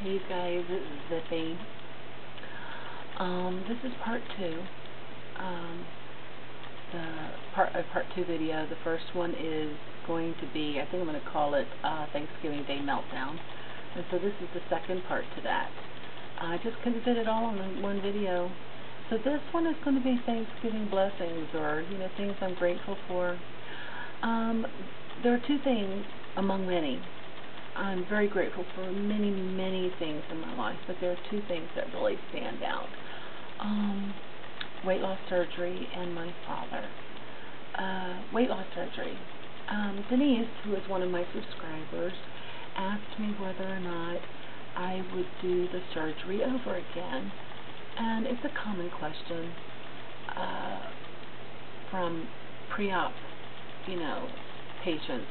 Hey guys, it's Zippy. This is part two. The part two video. The first one is going to be, I think I'm going to call it Thanksgiving Day Meltdown. And so this is the second part to that. I just couldn't fit it all in one video. So this one is going to be Thanksgiving blessings, or things I'm grateful for. There are two things among many. I'm very grateful for many, many things in my life, but there are two things that really stand out. Weight loss surgery and my father. Weight loss surgery. Denise, who is one of my subscribers, asked me whether or not I would do the surgery over again. And it's a common question from pre-op, patients.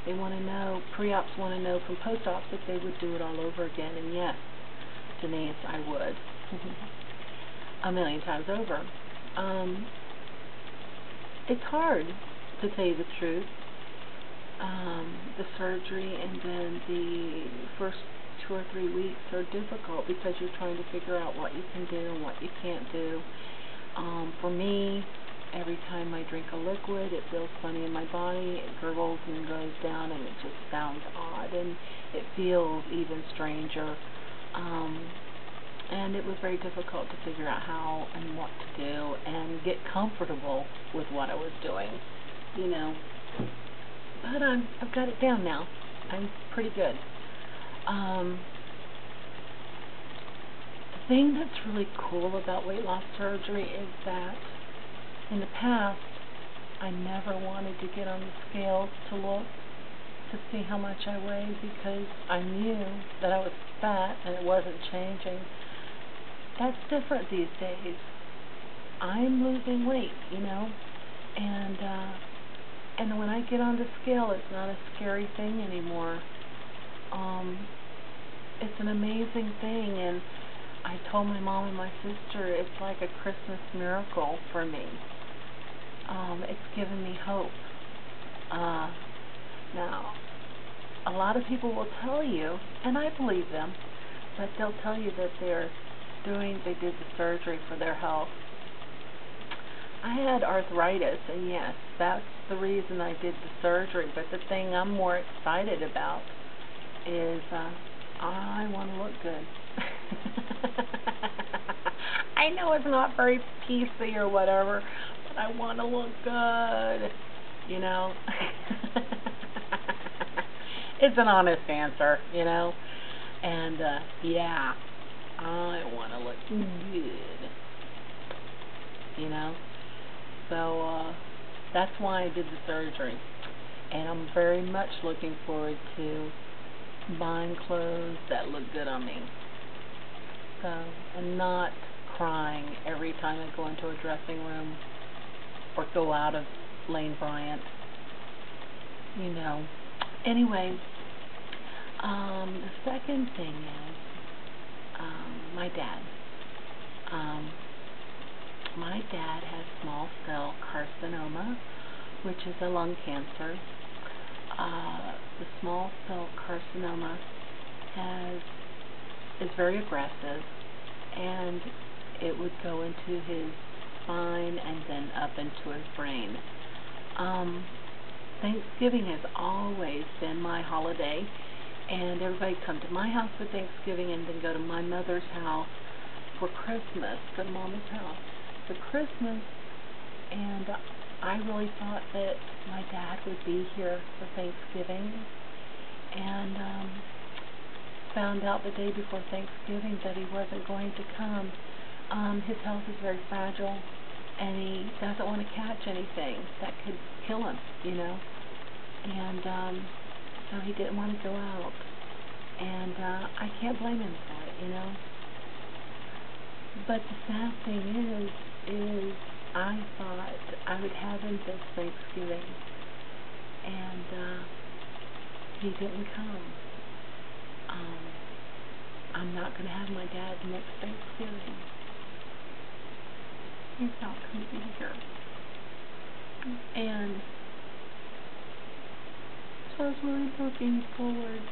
They want to know, pre-ops want to know from post-ops if they would do it all over again. And yes, Denise, I would. A million times over. It's hard, to tell you the truth. The surgery and then the first 2 or 3 weeks are difficult because you're trying to figure out what you can do and what you can't do. For me, every time I drink a liquid, it feels funny in my body. It gurgles and goes down, and it just sounds odd, and it feels even stranger. And it was very difficult to figure out how and what to do and get comfortable with what I was doing, But I've got it down now. I'm pretty good. The thing that's really cool about weight loss surgery is that in the past, I never wanted to get on the scale to look to see how much I weighed because I knew that I was fat and it wasn't changing. That's different these days. I'm losing weight, and when I get on the scale, it's not a scary thing anymore. It's an amazing thing, and I told my mom and my sister it's like a Christmas miracle for me. It's given me hope. Now, a lot of people will tell you, and I believe them, but they'll tell you that they did the surgery for their health. I had arthritis, and yes, that's the reason I did the surgery, but the thing I'm more excited about is I want to look good. I know it's not very PC or whatever, but I want to look good, It's an honest answer, and yeah, I want to look good, So that's why I did the surgery, and I'm very much looking forward to buying clothes that look good on me. So, and not crying every time I go into a dressing room or go out of Lane Bryant, Anyway, the second thing is my dad. My dad has small cell carcinoma, which is a lung cancer. The small cell carcinoma is very aggressive, and it would go into his spine and then up into his brain. Thanksgiving has always been my holiday, and everybody come to my house for Thanksgiving and then go to my mother's house for Christmas, go to Mama's house for Christmas, and I really thought that my dad would be here for Thanksgiving, and found out the day before Thanksgiving that he wasn't going to come. His health is very fragile, and he doesn't want to catch anything that could kill him, and so he didn't want to go out, and I can't blame him for it, But the sad thing is I thought I would have him this Thanksgiving, and he didn't come. I'm not going to have my dad next Thanksgiving. He's not going to be here. And so I was really looking forward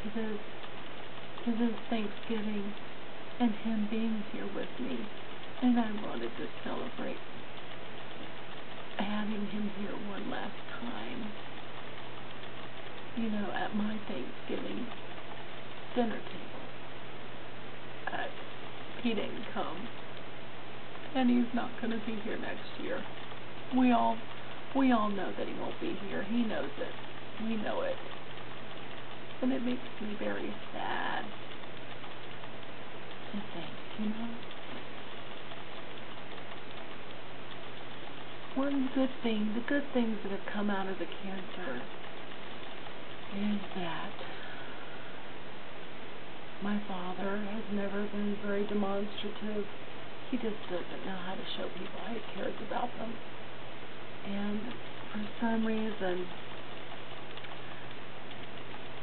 to this Thanksgiving and him being here with me. And I wanted to celebrate having him here one last time, at my Thanksgiving dinner table. He didn't come, and he's not going to be here next year. We all know that he won't be here. He knows it. We know it. And it makes me very sad to think, the good things that have come out of the cancer is that my father has never been very demonstrative. He just doesn't know how to show people how he cares about them. And for some reason,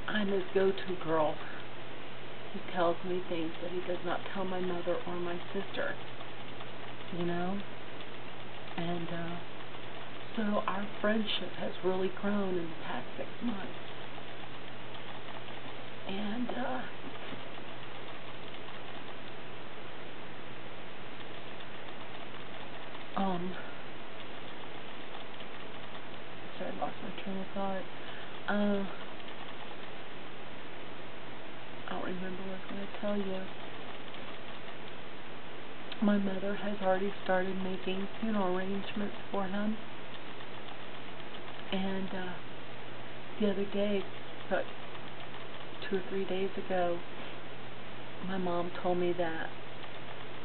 I'm his go-to girl. He tells me things that he does not tell my mother or my sister, And so our friendship has really grown in the past 6 months. And sorry, I lost my train of thought. I don't remember what I was going to tell you. My mother has already started making funeral arrangements for him. And the other day, about 2 or 3 days ago, my mom told me that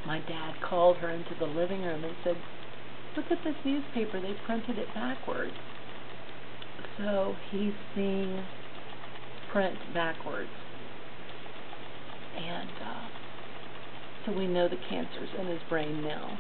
my dad called her into the living room and said, "Look at this newspaper, they printed it backwards." So he's seeing print backwards. And so we know the cancer's in his brain now.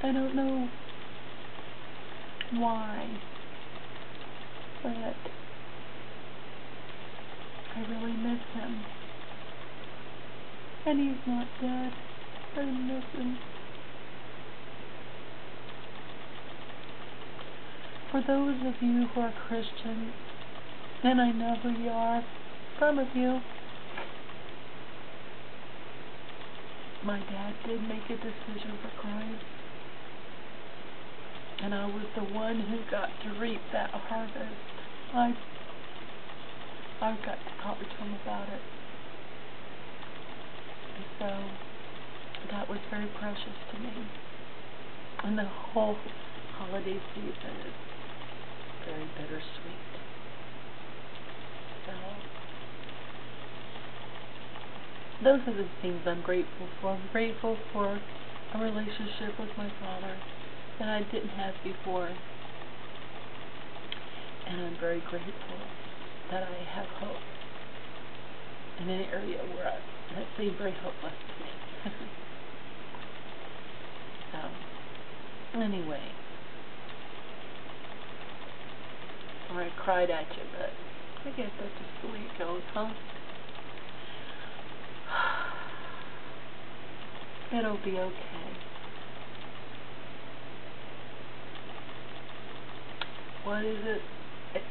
I don't know why, but I really miss him. And he's not dead. I miss him. For those of you who are Christians, and I know who you are, some of you, my dad did make a decision for Christ. And I was the one who got to reap that harvest. I got to talk to him about it. And so that was very precious to me. And the whole holiday season is very bittersweet. So those are the things I'm grateful for. I'm grateful for a relationship with my father that I didn't have before. And I'm very grateful that I have hope in an area that seemed very hopeless to me. So, anyway. Sorry I cried at you, but I guess that's just the way it goes, huh? It'll be okay. What is it?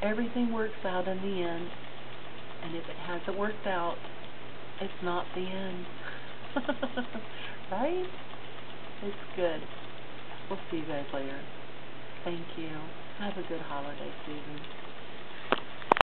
Everything works out in the end. And if it hasn't worked out, it's not the end. Right? It's good. We'll see you guys later. Thank you. Have a good holiday season.